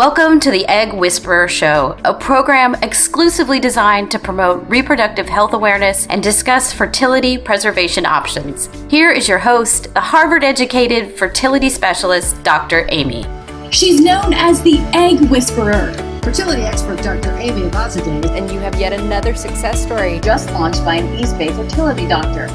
Welcome to the Egg Whisperer Show, a program exclusively designed to promote reproductive health awareness and discuss fertility preservation options. Here is your host, the Harvard-educated fertility specialist, Dr. Amy. She's known as the Egg Whisperer. Fertility expert Dr. Amy Abazadeh. And you have yet another success story Just launched by an East Bay fertility doctor.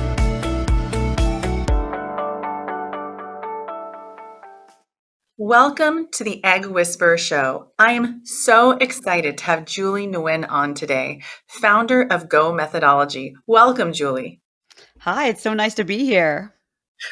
Welcome to the Egg Whisperer Show. I am so excited to have Julie Nguyen on today, founder of Go Methodology. Welcome, Julie. Hi, it's so nice to be here.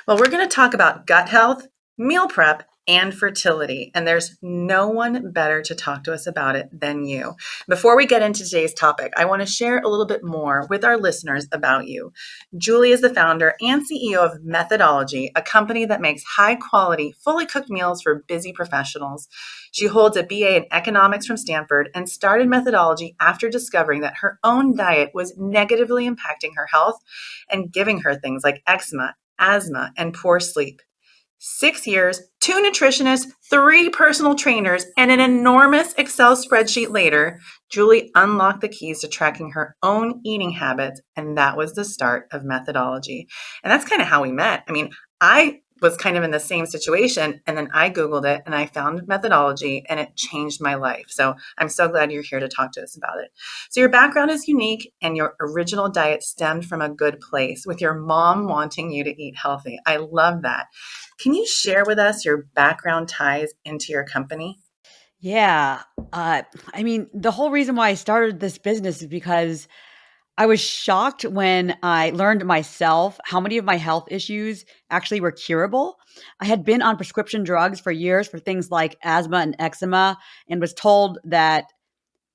Well, we're going to talk about gut health, meal prep, and fertility, and there's no one better to talk to us about it than you. Before we get into today's topic, I want to share a little bit more with our listeners about you. Julie is the founder and CEO of Methodology, a company that makes high-quality, fully cooked meals for busy professionals. She holds a BA in economics from Stanford and started Methodology after discovering that her own diet was negatively impacting her health and giving her things like eczema, asthma, and poor sleep. 6 years, 2 nutritionists, 3 personal trainers, and an enormous Excel spreadsheet later, Julie unlocked the keys to tracking her own eating habits, and that was the start of Methodology. And that's kind of how we met. I was kind of in the same situation, and then I Googled it, and I found Methodology, and it changed my life. So I'm so glad you're here to talk to us about it. So your background is unique, and your original diet stemmed from a good place, with your mom wanting you to eat healthy. I love that. Can you share with us your background ties into your company? Yeah. The whole reason why I started this business is because I was shocked when I learned myself how many of my health issues actually were curable. I had been on prescription drugs for years for things like asthma and eczema and was told that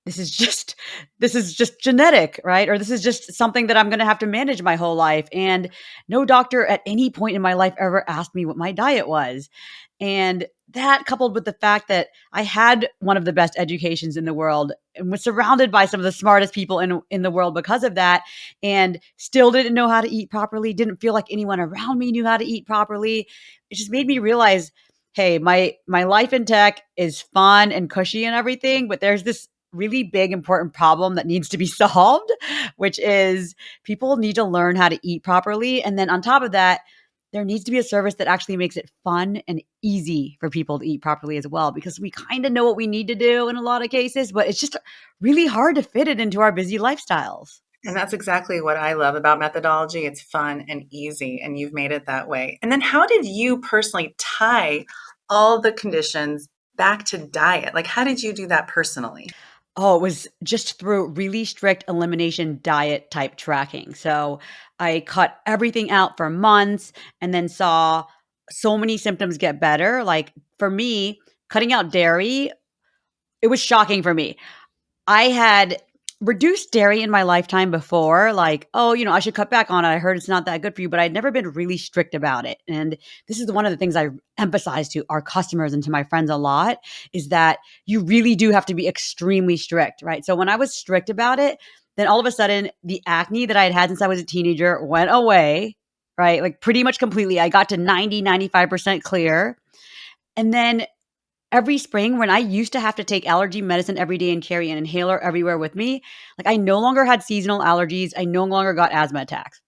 this is just genetic, right? Or this is just something that I'm going to have to manage my whole life. And no doctor at any point in my life ever asked me what my diet was. And that, coupled with the fact that I had one of the best educations in the world and was surrounded by some of the smartest people in the world because of that, and still didn't know how to eat properly, didn't feel like anyone around me knew how to eat properly. It just made me realize, hey, my life in tech is fun and cushy and everything, but there's this really big, important problem that needs to be solved, which is people need to learn how to eat properly. And then on top of that, there needs to be a service that actually makes it fun and easy for people to eat properly as well, because we kind of know what we need to do in a lot of cases, but it's just really hard to fit it into our busy lifestyles. And that's exactly what I love about Methodology. It's fun and easy, and you've made it that way. And then how did you personally tie all the conditions back to diet? Like, how did you do that personally? Oh, it was just through really strict elimination diet type tracking. So I cut everything out for months and then saw so many symptoms get better. Like for me, cutting out dairy, it was shocking for me. I had reduced dairy in my lifetime before, like, oh, I should cut back on it. I heard it's not that good for you, but I'd never been really strict about it. And this is one of the things I emphasize to our customers and to my friends a lot, is that you really do have to be extremely strict, right? So when I was strict about it, then all of a sudden the acne that I had since I was a teenager went away, right? Like pretty much completely. I got to 95% clear. And then every spring, when I used to have to take allergy medicine every day and carry an inhaler everywhere with me, like I no longer had seasonal allergies. I no longer got asthma attacks.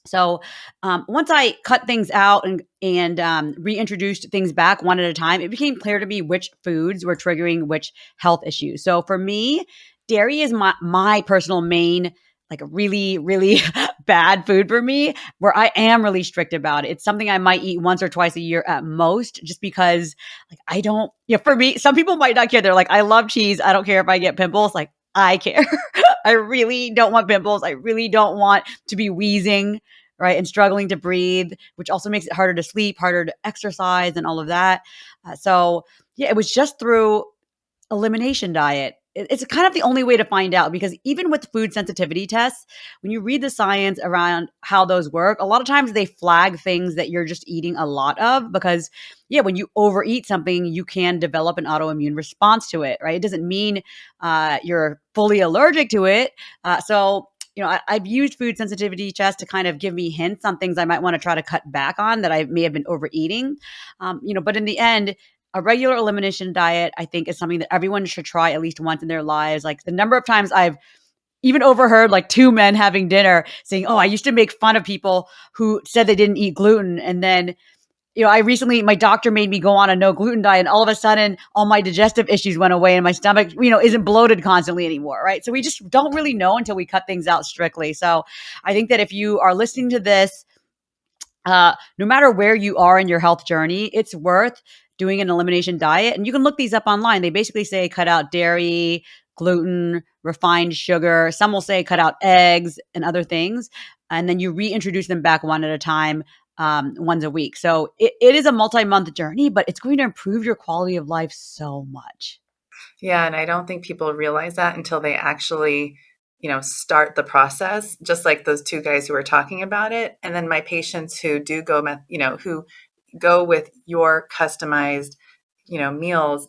So once I cut things out and reintroduced things back one at a time, it became clear to me which foods were triggering which health issues. So for me, dairy is my personal main, like really, really bad food for me, where I am really strict about it. It's something I might eat once or twice a year at most, just because like I don't, for me, some people might not care. They're like, I love cheese. I don't care if I get pimples. Like I care. I really don't want pimples. I really don't want to be wheezing, right? And struggling to breathe, which also makes it harder to sleep, harder to exercise and all of that. So yeah, it was just through elimination diet. It's kind of the only way to find out, because even with food sensitivity tests, when you read the science around how those work, a lot of times they flag things that you're just eating a lot of, because when you overeat something, you can develop an autoimmune response to it, right? It doesn't mean you're fully allergic to it. I've used food sensitivity tests to kind of give me hints on things I might want to try to cut back on that I may have been overeating. But in the end, a regular elimination diet, I think, is something that everyone should try at least once in their lives. Like the number of times I've even overheard like two men having dinner saying, "Oh, I used to make fun of people who said they didn't eat gluten." And then, my doctor made me go on a no gluten diet, and all of a sudden all my digestive issues went away and my stomach, isn't bloated constantly anymore. Right. So we just don't really know until we cut things out strictly. So I think that if you are listening to this, no matter where you are in your health journey, it's worth doing an elimination diet. And you can look these up online. They basically say cut out dairy, gluten, refined sugar. Some will say cut out eggs and other things. And then you reintroduce them back one at a time, once a week. So it is a multi-month journey, but it's going to improve your quality of life so much. Yeah, and I don't think people realize that until they actually, start the process, just like those two guys who were talking about it. And then my patients who do go, who go with your customized, meals,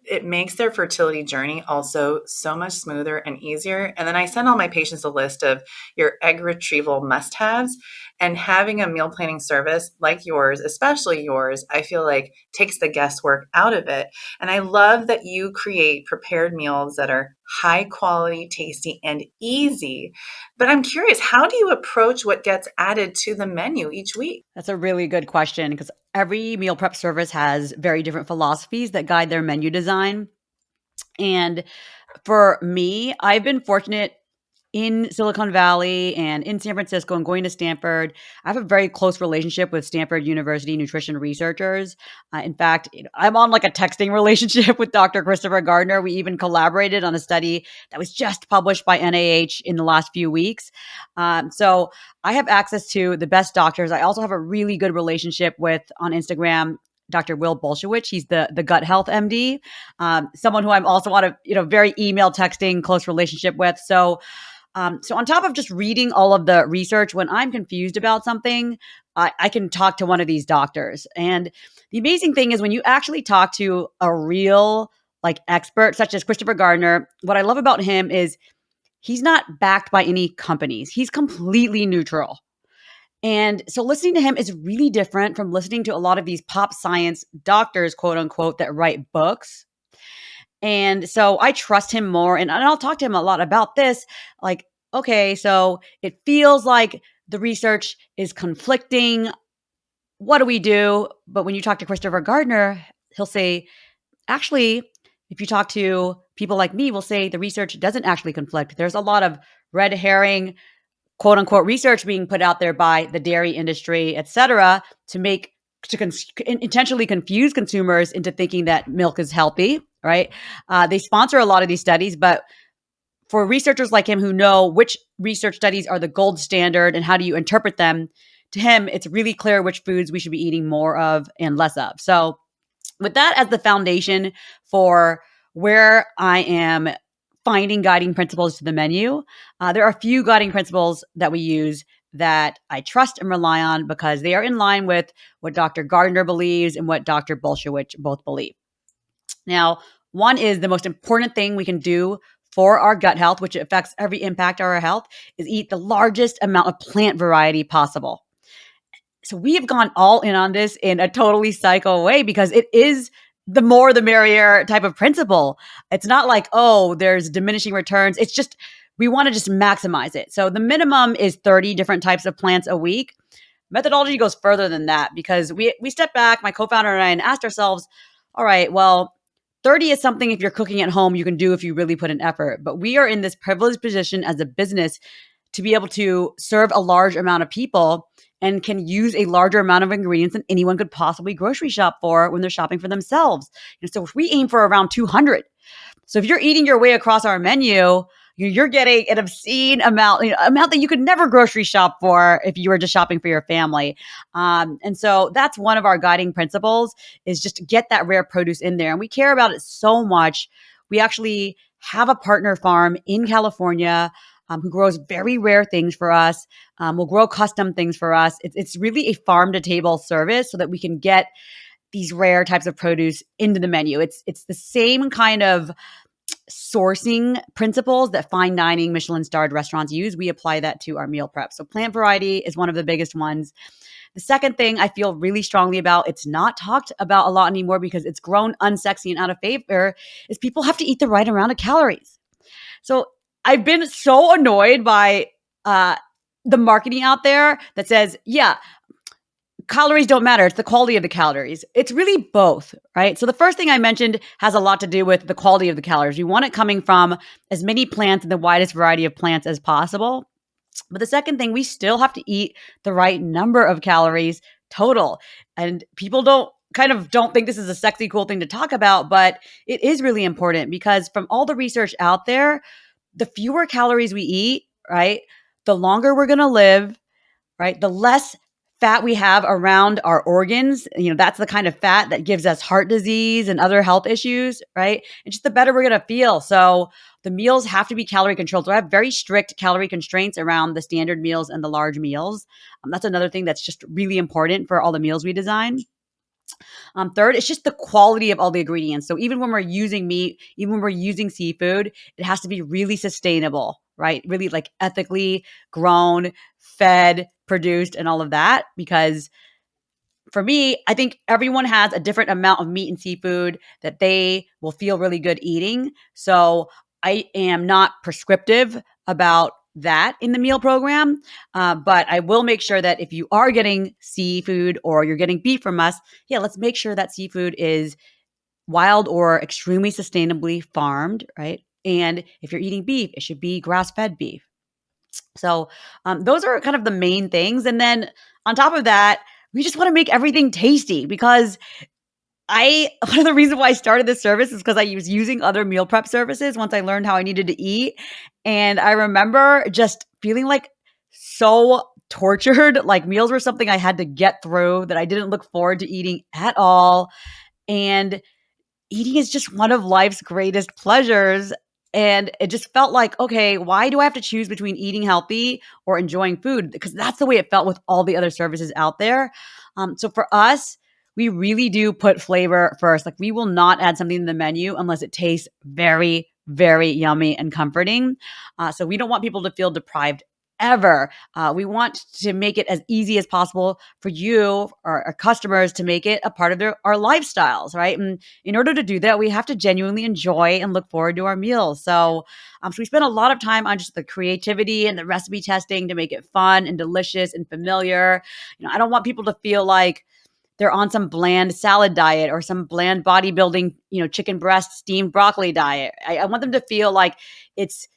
it makes their fertility journey also so much smoother and easier. And then I send all my patients a list of your egg retrieval must-haves, and having a meal planning service like yours, especially yours, I feel like takes the guesswork out of it. And I love that you create prepared meals that are high quality, tasty, and easy. But I'm curious, how do you approach what gets added to the menu each week? That's a really good question because every meal prep service has very different philosophies that guide their menu design. And for me, I've been fortunate in Silicon Valley and in San Francisco and going to Stanford. I have a very close relationship with Stanford University nutrition researchers. In fact, I'm on like a texting relationship with Dr. Christopher Gardner. We even collaborated on a study that was just published by NIH in the last few weeks. So I have access to the best doctors. I also have a really good relationship with, on Instagram, Dr. Will Bolshewich. He's the gut health MD, someone who I'm also on a very email texting close relationship with. So on top of just reading all of the research, when I'm confused about something, I can talk to one of these doctors. And the amazing thing is when you actually talk to a real like expert, such as Christopher Gardner, what I love about him is he's not backed by any companies. He's completely neutral. And so listening to him is really different from listening to a lot of these pop science doctors, quote unquote, that write books. And so I trust him more. And I'll talk to him a lot about this. Like, okay, so it feels like the research is conflicting. What do we do? But when you talk to Christopher Gardner, he'll say, actually, if you talk to people like me, we'll say the research doesn't actually conflict. There's a lot of red herring, quote unquote, research being put out there by the dairy industry, et cetera, intentionally confuse consumers into thinking that milk is healthy, right? They sponsor a lot of these studies, but for researchers like him who know which research studies are the gold standard and how do you interpret them, to him, it's really clear which foods we should be eating more of and less of. So with that as the foundation for where I am finding guiding principles to the menu, there are a few guiding principles that we use that I trust and rely on because they are in line with what Dr. Gardner believes and what Dr. Bolshewich both believe. Now, one is the most important thing we can do for our gut health, which affects every impact of our health, is eat the largest amount of plant variety possible. So we have gone all in on this in a totally psycho way because it is the more the merrier type of principle. It's not like, oh, there's diminishing returns. It's just, we want to just maximize it. So the minimum is 30 different types of plants a week. Methodology goes further than that because we stepped back, my co-founder and I, and asked ourselves, all right, well, 30 is something if you're cooking at home, you can do if you really put an effort. But we are in this privileged position as a business to be able to serve a large amount of people and can use a larger amount of ingredients than anyone could possibly grocery shop for when they're shopping for themselves. And so if we aim for around 200. So if you're eating your way across our menu, you're getting an obscene amount, amount that you could never grocery shop for if you were just shopping for your family. And so that's one of our guiding principles is just to get that rare produce in there. And we care about it so much. We actually have a partner farm in California who grows very rare things for us, will grow custom things for us. It's really a farm to table service so that we can get these rare types of produce into the menu. It's the same kind of sourcing principles that fine dining Michelin starred restaurants use. We apply that to our meal prep. So plant variety is one of the biggest ones. The second thing I feel really strongly about, it's not talked about a lot anymore because it's grown unsexy and out of favor, is people have to eat the right amount of calories. So I've been so annoyed by the marketing out there that says, yeah, calories don't matter. It's the quality of the calories. It's really both, right? So the first thing I mentioned has a lot to do with the quality of the calories. You want it coming from as many plants and the widest variety of plants as possible. But the second thing, we still have to eat the right number of calories total. And people don't think this is a sexy, cool thing to talk about, but it is really important because from all the research out there, the fewer calories we eat, right, the longer we're going to live, right? The less fat we have around our organs, that's the kind of fat that gives us heart disease and other health issues, right? And just the better we're going to feel. So the meals have to be calorie controlled. So I have very strict calorie constraints around the standard meals and the large meals. That's another thing that's just really important for all the meals we design. Third, it's just the quality of all the ingredients. So even when we're using meat, even when we're using seafood, it has to be really sustainable, right? Really like ethically grown, fed, produced, and all of that. Because for me, I think everyone has a different amount of meat and seafood that they will feel really good eating. So I am not prescriptive about that in the meal program. But I will make sure that if you are getting seafood or you're getting beef from us, let's make sure that seafood is wild or extremely sustainably farmed, right? And if you're eating beef, it should be grass-fed beef. So those are kind of the main things. And then on top of that, we just want to make everything tasty because one of the reasons why I started this service is because I was using other meal prep services once I learned how I needed to eat. And I remember just feeling like so tortured, like meals were something I had to get through that I didn't look forward to eating at all. And eating is just one of life's greatest pleasures. And it just felt like, okay, why do I have to choose between eating healthy or enjoying food? Because that's the way it felt with all the other services out there. So for us, we really do put flavor first. Like we will not add something to the menu unless it tastes very, very yummy and comforting. So we don't want people to feel deprived ever. We want to make it as easy as possible for you or our customers to make it a part of our lifestyles, right? And in order to do that, we have to genuinely enjoy and look forward to our meals. So we spend a lot of time on just the creativity and the recipe testing to make it fun and delicious and familiar. I don't want people to feel like they're on some bland salad diet or some bland bodybuilding, chicken breast, steamed broccoli diet. I want them to feel like it's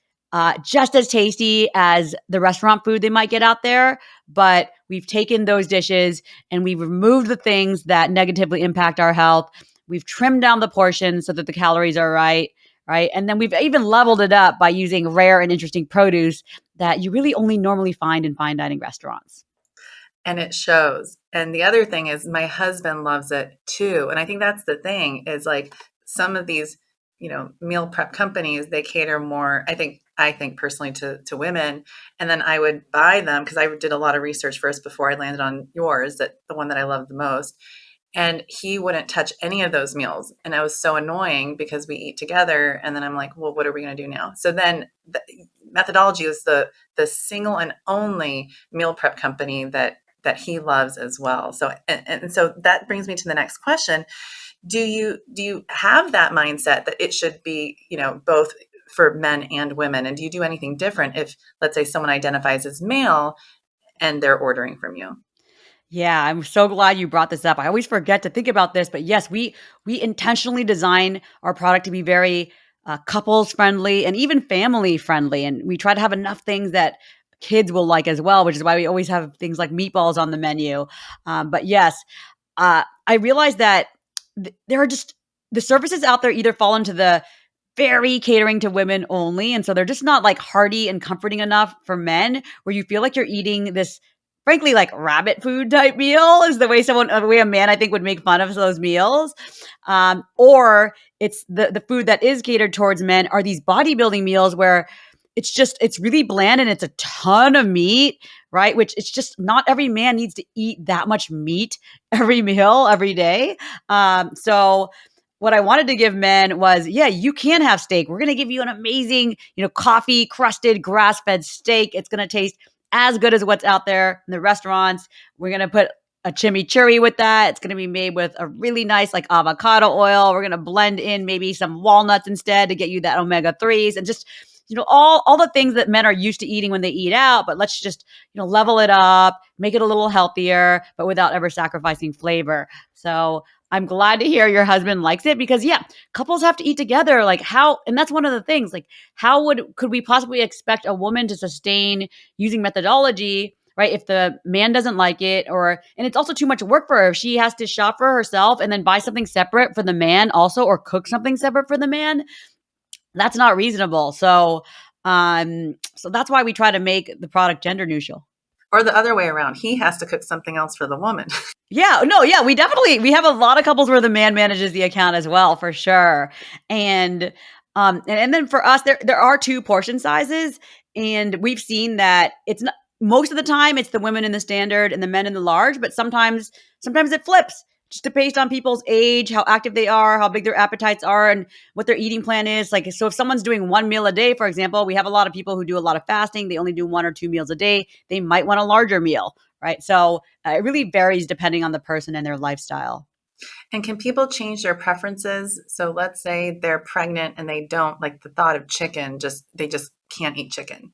just as tasty as the restaurant food they might get out there, but we've taken those dishes and we've removed the things that negatively impact our health. We've trimmed down the portions so that the calories are right? And then we've even leveled it up by using rare and interesting produce that you really only normally find in fine dining restaurants. And it shows. And the other thing is my husband loves it too. And I think that's the thing is like some of these, meal prep companies, they cater more, I think personally to women. And then I would buy them because I did a lot of research first before I landed on yours, that the one that I love the most. And he wouldn't touch any of those meals. And it was so annoying because we eat together. And then I'm like, well, what are we going to do now? So then the Methodology is the single and only meal prep company that he loves as well. So, and so that brings me to the next question. Do you have that mindset that it should be, both for men and women? And do you do anything different if, let's say, someone identifies as male and they're ordering from you? Yeah, I'm so glad you brought this up. I always forget to think about this, but yes, we intentionally design our product to be very couples friendly and even family friendly, and we try to have enough things that kids will like as well, which is why we always have things like meatballs on the menu. But yes, I realize that there are just the services out there either fall into the very catering to women only. And so they're just not like hearty and comforting enough for men where you feel like you're eating this, frankly, like rabbit food type meal is the way a man I think would make fun of those meals. Or it's the food that is catered towards men are these bodybuilding meals where it's really bland and it's a ton of meat, right? Which it's just not every man needs to eat that much meat every meal every day. So what I wanted to give men was, you can have steak. We're going to give you an amazing, coffee crusted grass fed steak. It's going to taste as good as what's out there in the restaurants. We're going to put a chimichurri with that. It's going to be made with a really nice like avocado oil. We're going to blend in maybe some walnuts instead to get you that omega-3s and just, all the things that men are used to eating when they eat out, but let's just, level it up, make it a little healthier, but without ever sacrificing flavor. So I'm glad to hear your husband likes it because couples have to eat together. Like and that's one of the things, like could we possibly expect a woman to sustain using methodology, right? If the man doesn't like it and it's also too much work for her. If she has to shop for herself and then buy something separate for the man also, or cook something separate for the man, that's not reasonable. So that's why we try to make the product gender neutral. Or the other way around. He has to cook something else for the woman. We have a lot of couples where the man manages the account as well, for sure. And then for us, there are two portion sizes, and we've seen that it's not most of the time it's the women in the standard and the men in the large, but sometimes it flips. Just based on people's age, how active they are, how big their appetites are, and what their eating plan is. Like, so if someone's doing one meal a day, for example, we have a lot of people who do a lot of fasting. They only do 1 or 2 meals a day. They might want a larger meal, right? So it really varies depending on the person and their lifestyle. And can people change their preferences? So let's say they're pregnant and they don't like the thought of chicken, they just can't eat chicken.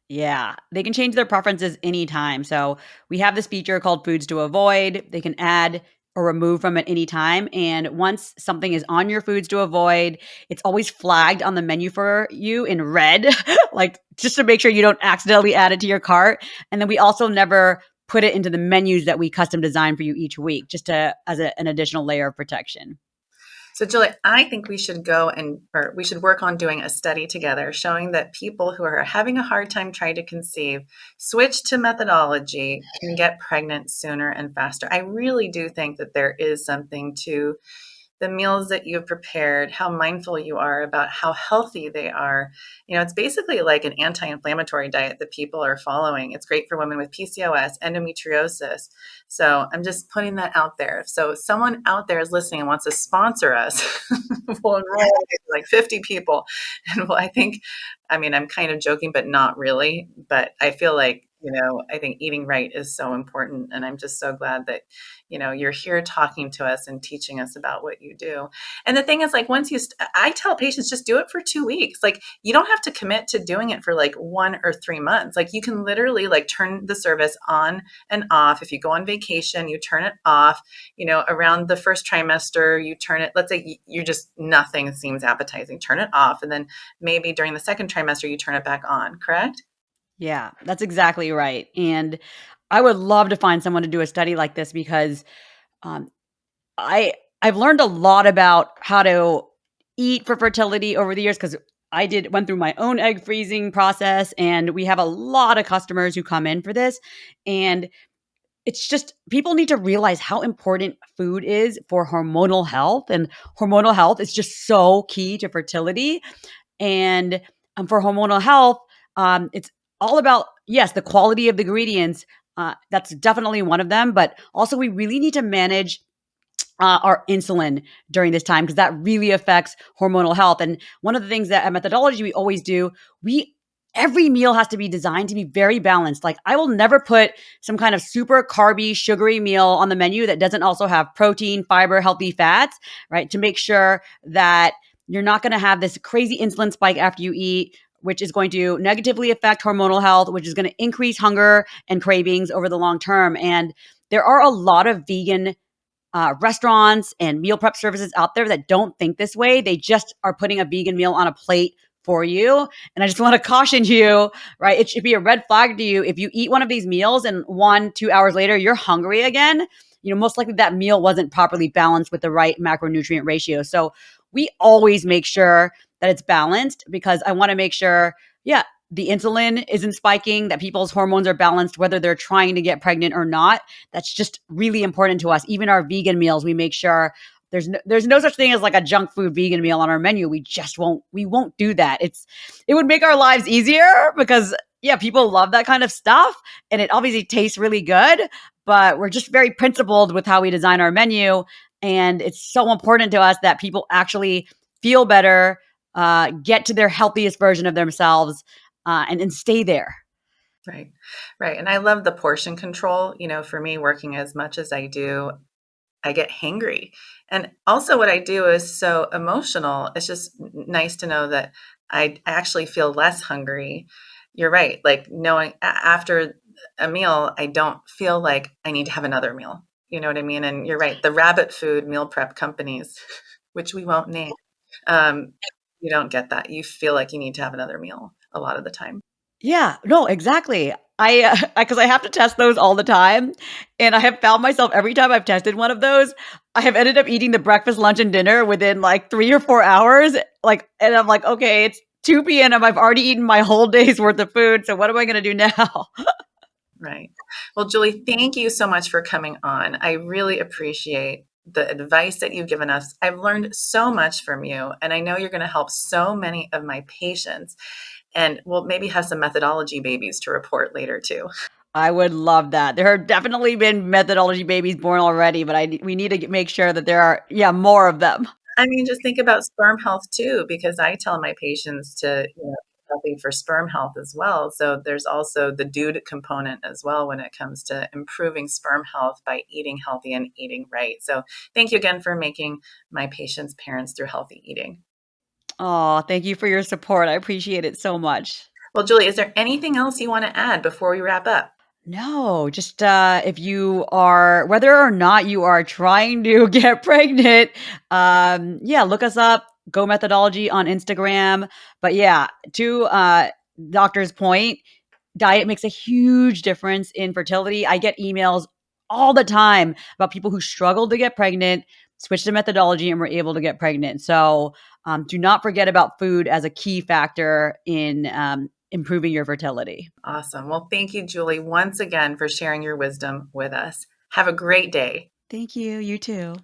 Yeah, they can change their preferences anytime. So we have this feature called Foods to Avoid. They can add or remove from at any time. And once something is on your foods to avoid, it's always flagged on the menu for you in red, like just to make sure you don't accidentally add it to your cart. And then we also never put it into the menus that we custom design for you each week, just as an additional layer of protection. So Julie, I think we should we should work on doing a study together showing that people who are having a hard time trying to conceive, switch to methodology, can get pregnant sooner and faster. I really do think that there is something to the meals that you've prepared, how mindful you are about how healthy they are. It's basically like an anti-inflammatory diet that people are following. It's great for women with PCOS, endometriosis. So I'm just putting that out there. So if someone out there is listening and wants to sponsor us, we'll enroll like 50 people. And I'm kind of joking, but not really. But I feel like, I think eating right is so important. And I'm just so glad that, you're here talking to us and teaching us about what you do. And the thing is, like, I tell patients, just do it for 2 weeks. Like, you don't have to commit to doing it for like 1 or 3 months. Like, you can literally like turn the service on and off. If you go on vacation, you turn it off, around the first trimester, you turn it, let's say nothing seems appetizing, turn it off. And then maybe during the second trimester, you turn it back on, correct? Yeah, that's exactly right. And I would love to find someone to do a study like this because I've learned a lot about how to eat for fertility over the years because I went through my own egg freezing process, and we have a lot of customers who come in for this. And it's just people need to realize how important food is for hormonal health, and hormonal health is just so key to fertility. And for hormonal health, it's all about, yes, the quality of the ingredients. That's definitely one of them. But also, we really need to manage our insulin during this time because that really affects hormonal health. And one of the things that at Methodology we always do, every meal has to be designed to be very balanced. Like, I will never put some kind of super carby, sugary meal on the menu that doesn't also have protein, fiber, healthy fats, right? To make sure that you're not going to have this crazy insulin spike after you eat, which is going to negatively affect hormonal health, which is going to increase hunger and cravings over the long term. And there are a lot of vegan restaurants and meal prep services out there that don't think this way. They just are putting a vegan meal on a plate for you. And I just want to caution you, right? It should be a red flag to you if you eat one of these meals and 1-2 hours later, you're hungry again. Most likely that meal wasn't properly balanced with the right macronutrient ratio. So we always make sure that it's balanced because I want to make sure, the insulin isn't spiking, that people's hormones are balanced, whether they're trying to get pregnant or not. That's just really important to us. Even our vegan meals, we make sure there's no such thing as like a junk food vegan meal on our menu. We won't do that. It would make our lives easier because people love that kind of stuff and it obviously tastes really good, but we're just very principled with how we design our menu. And it's so important to us that people actually feel better, get to their healthiest version of themselves, and stay there. Right. Right. And I love the portion control. For me, working as much as I do, I get hangry. And also, what I do is so emotional. It's just nice to know that I actually feel less hungry. You're right. Like knowing after a meal, I don't feel like I need to have another meal. You know what I mean? And you're right. The rabbit food meal prep companies, which we won't name, um, you don't get that. You feel like you need to have another meal a lot of the time. Yeah, no, exactly. I because I have to test those all the time, and I have found myself every time I've tested one of those, I have ended up eating the breakfast, lunch, and dinner within like 3 or 4 hours, and I'm like, "Okay, it's 2 PM, I've already eaten my whole day's worth of food, so what am I gonna do now?" Right. Well, Julie, thank you so much for coming on. I really appreciate the advice that you've given us. I've learned so much from you, and I know you're going to help so many of my patients. And we'll maybe have some methodology babies to report later too. I would love that. There have definitely been methodology babies born already, but we need to make sure that there are, yeah, more of them. I mean, just think about sperm health too, because I tell my patients to, healthy for sperm health as well. So there's also the dude component as well when it comes to improving sperm health by eating healthy and eating right. So thank you again for making my patients parents through healthy eating. Oh, thank you for your support. I appreciate it so much. Well, Julie, is there anything else you want to add before we wrap up? No, just if you are, whether or not you are trying to get pregnant, yeah, look us up, Go Methodology on Instagram. But yeah, to doctor's point, diet makes a huge difference in fertility. I get emails all the time about people who struggled to get pregnant, switched to methodology, and were able to get pregnant. So do not forget about food as a key factor in improving your fertility. Awesome. Well, thank you, Julie, once again for sharing your wisdom with us. Have a great day. Thank you. You too.